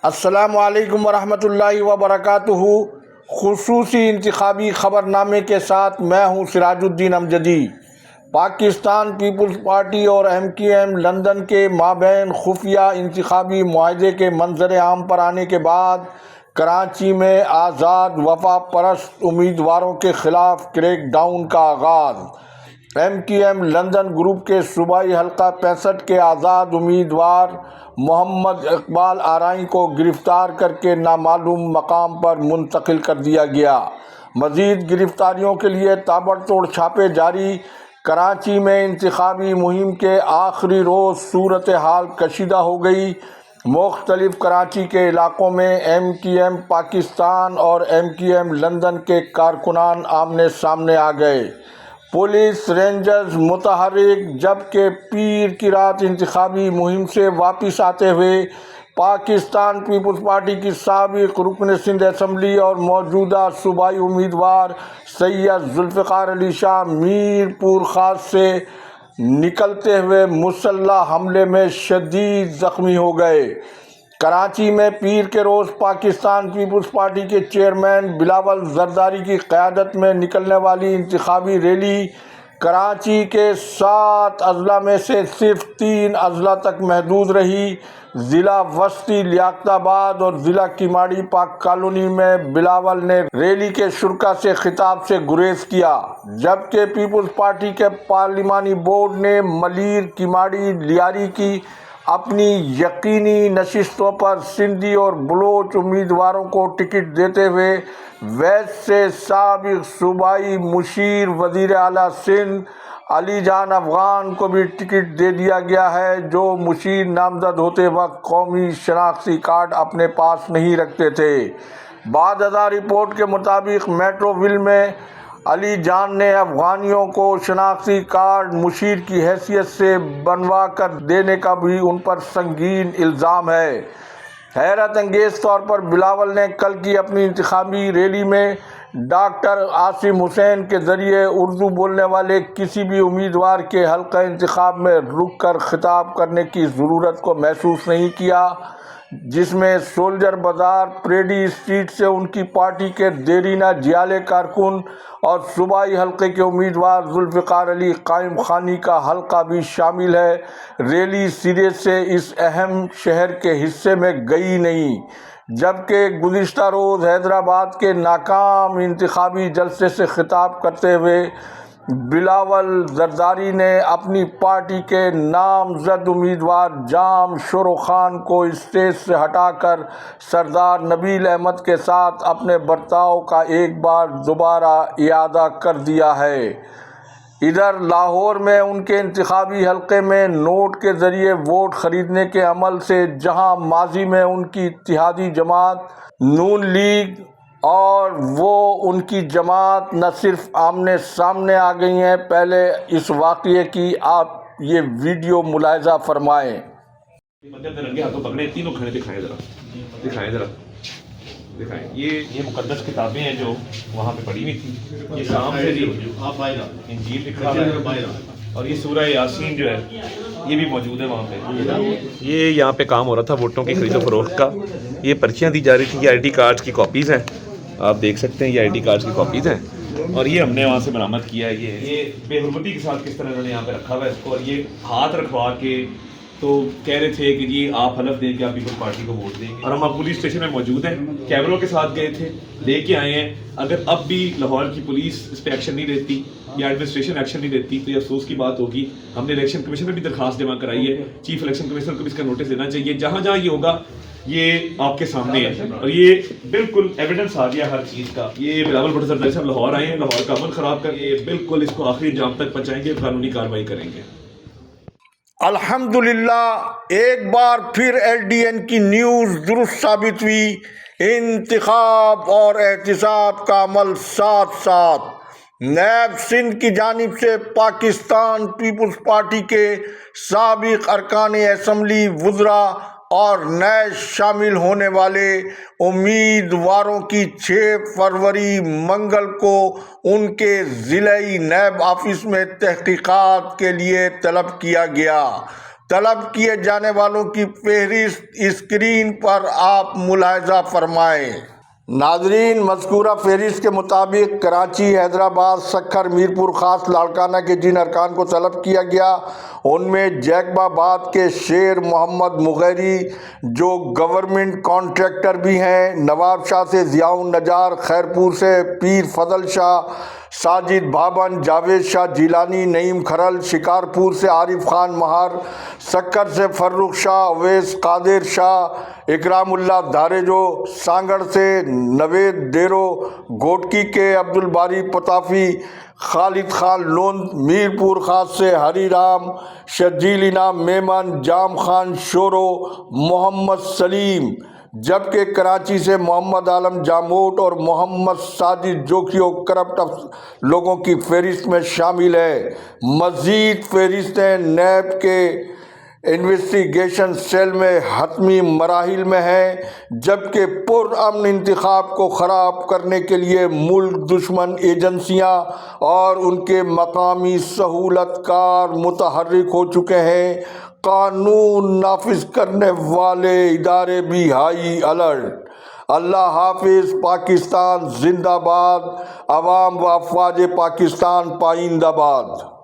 السلام علیکم ورحمۃ اللہ وبرکاتہ۔ خصوصی انتخابی خبرنامے کے ساتھ میں ہوں سراج الدین امجدی۔ پاکستان پیپلز پارٹی اور MQM لندن کے مابین خفیہ انتخابی معاہدے کے منظر عام پر آنے کے بعد کراچی میں آزاد وفا پرست امیدواروں کے خلاف کریک ڈاؤن کا آغاز۔ MQM لندن گروپ کے صوبائی حلقہ 65 کے آزاد امیدوار محمد اقبال آرائی کو گرفتار کر کے نامعلوم مقام پر منتقل کر دیا گیا۔ مزید گرفتاریوں کے لیے تابڑتوڑ چھاپے جاری۔ کراچی میں انتخابی مہم کے آخری روز صورتحال کشیدہ ہو گئی۔ مختلف کراچی کے علاقوں میں MQM پاکستان اور MQM لندن کے کارکنان آمنے سامنے آ گئے۔ پولیس رینجرز متحرک، جبکہ پیر کی رات انتخابی مہم سے واپس آتے ہوئے پاکستان پیپلز پارٹی کی سابق رکن سندھ اسمبلی اور موجودہ صوبائی امیدوار سید ذوالفقار علی شاہ میر پور خاص سے نکلتے ہوئے مسلح حملے میں شدید زخمی ہو گئے۔ کراچی میں پیر کے روز پاکستان پیپلز پارٹی کے چیئرمین بلاول زرداری کی قیادت میں نکلنے والی انتخابی ریلی کراچی کے 7 اضلاع میں سے صرف 3 اضلاع تک محدود رہی۔ ضلع وسطی لیاقت آباد اور ضلع کیماڑی پاک کالونی میں بلاول نے ریلی کے شرکاء سے خطاب سے گریز کیا، جبکہ پیپلز پارٹی کے پارلیمانی بورڈ نے ملیر، کیماڑی، لیاری کی اپنی یقینی نشستوں پر سندھی اور بلوچ امیدواروں کو ٹکٹ دیتے ہوئے ویسٹ سے سابق صوبائی مشیر وزیر اعلیٰ سندھ علی جان افغان کو بھی ٹکٹ دے دیا گیا ہے، جو مشیر نامزد ہوتے وقت قومی شناختی کارڈ اپنے پاس نہیں رکھتے تھے۔ بعد ازاں رپورٹ کے مطابق میٹرو ویل میں علی جان نے افغانیوں کو شناختی کارڈ مشیر کی حیثیت سے بنوا کر دینے کا بھی ان پر سنگین الزام ہے۔ حیرت انگیز طور پر بلاول نے کل کی اپنی انتخابی ریلی میں ڈاکٹر عاصم حسین کے ذریعے اردو بولنے والے کسی بھی امیدوار کے حلقہ انتخاب میں رک کر خطاب کرنے کی ضرورت کو محسوس نہیں کیا، جس میں سولجر بازار، پریڈی اسٹریٹ سے ان کی پارٹی کے دیرینہ جیالے کارکن اور صوبائی حلقے کے امیدوار ذوالفقار علی قائم خانی کا حلقہ بھی شامل ہے۔ ریلی سرے سے اس اہم شہر کے حصے میں گئی نہیں، جبکہ گزشتہ روز حیدرآباد کے ناکام انتخابی جلسے سے خطاب کرتے ہوئے بلاول زرداری نے اپنی پارٹی کے نامزد امیدوار جام شورو خان کو اسٹیج سے ہٹا کر سردار نبیل احمد کے ساتھ اپنے برتاؤ کا ایک بار دوبارہ اعادہ کر دیا ہے۔ ادھر لاہور میں ان کے انتخابی حلقے میں نوٹ کے ذریعے ووٹ خریدنے کے عمل سے جہاں ماضی میں ان کی اتحادی جماعت نون لیگ اور وہ ان کی جماعت نہ صرف آمنے سامنے آ گئی ہیں، پہلے اس واقعے کی آپ یہ ویڈیو ملاحظہ فرمائیں۔ رنگے ہاتھوں پکڑے، تینوں کھڑے دکھائیں ذرا دکھائیں۔ یہ مقدس کتابیں ہیں جو وہاں پہ پڑھی ہوئی تھی، یہ شام سے انجیل لکھا ہوا ہے، اور یہ سورہ یاسین جو ہے یہ بھی موجود ہے وہاں پہ۔ یہ یہاں پہ کام ہو رہا تھا ووٹوں کی خرید و فروخت کا۔ یہ پرچیاں دی جا رہی تھی، یہ ID کارڈز کی کاپیز ہیں، آپ دیکھ سکتے ہیں، یہ ID کارڈز کی کاپیز ہیں، اور یہ ہم نے وہاں سے برآمد کیا ہے۔ یہ بے حرمتی کے ساتھ کس طرح انہوں نے یہاں پہ رکھا ہوا ہے اس کو، اور یہ ہاتھ رکھوا کے تو کہہ رہے تھے کہ جی آپ حلف دیں کہ آپ پیپلز پارٹی کو ووٹ دیں گے، اور ہم پولیس اسٹیشن میں موجود ہیں، کیمروں کے ساتھ گئے تھے، لے کے آئے ہیں۔ اگر اب بھی لاہور کی پولیس اس پہ ایکشن نہیں لیتی یا ایڈمنسٹریشن ایکشن نہیں لیتی تو یہ افسوس کی بات ہوگی۔ ہم نے الیکشن کمیشن میں بھی درخواست جمع کرائی ہے، چیف الیکشن کمشنر کو بھی اس کا نوٹس دینا چاہیے۔ جہاں جہاں یہ ہوگا یہ آپ کے سامنے ہے، اور یہ بالکل ایویڈنس آ گیا ہر چیز کا۔ یہ بلاول بھٹو زرداری صاحب لاہور آئے ہیں، لاہور کا امن خراب کر یہ بالکل اس کو آخری انجام تک پہنچائیں گے، قانونی کارروائی کریں گے۔ الحمدللہ ایک بار پھر LDN کی نیوز درست ثابت ہوئی۔ انتخاب اور احتساب کا عمل ساتھ ساتھ۔ نیب سندھ کی جانب سے پاکستان پیپلز پارٹی کے سابق ارکان اسمبلی، وزراء اور نئے شامل ہونے والے امیدواروں کی 6 فروری منگل کو ان کے ضلعی نیب آفس میں تحقیقات کے لیے طلب کیا گیا۔ طلب کیے جانے والوں کی فہرست اسکرین پر آپ ملاحظہ فرمائیں۔ ناظرین، مذکورہ فہرست کے مطابق کراچی، حیدرآباد، سکھر، میرپور خاص، لاڑکانہ کے جن ارکان کو طلب کیا گیا ان میں جیکب آباد کے شیر محمد مغیری جو گورنمنٹ کانٹریکٹر بھی ہیں، نواب شاہ سے ضیاء النجار، خیرپور سے پیر فضل شاہ، ساجد بھابن، جاوید شاہ جیلانی، نعیم کھرل، شکارپور سے عارف خان مہار، سکھر سے فرخ شاہ، اویس قادر شاہ، اکرام اللہ دھاریجو، سانگڑ سے نوید ڈیرو، گوٹکی کے عبدالباری پتافی، خالد خان لوند، میرپور خاص سے ہری رام، شرجیل انعام میمن، جام خان شورو، محمد سلیم، جبکہ کراچی سے محمد عالم جاموٹ اور محمد ساجد جوکھیو کرپٹ لوگوں کی فہرست میں شامل ہے۔ مزید فہرستیں نیب کے انویسٹیگیشن سیل میں حتمی مراحل میں ہیں، جبکہ پرامن انتخاب کو خراب کرنے کے لیے ملک دشمن ایجنسیاں اور ان کے مقامی سہولت کار متحرک ہو چکے ہیں۔ قانون نافذ کرنے والے ادارے بھی ہائی الرٹ۔ اللہ حافظ۔ پاکستان زندہ باد۔ عوام و افواج پاکستان پائندہ باد۔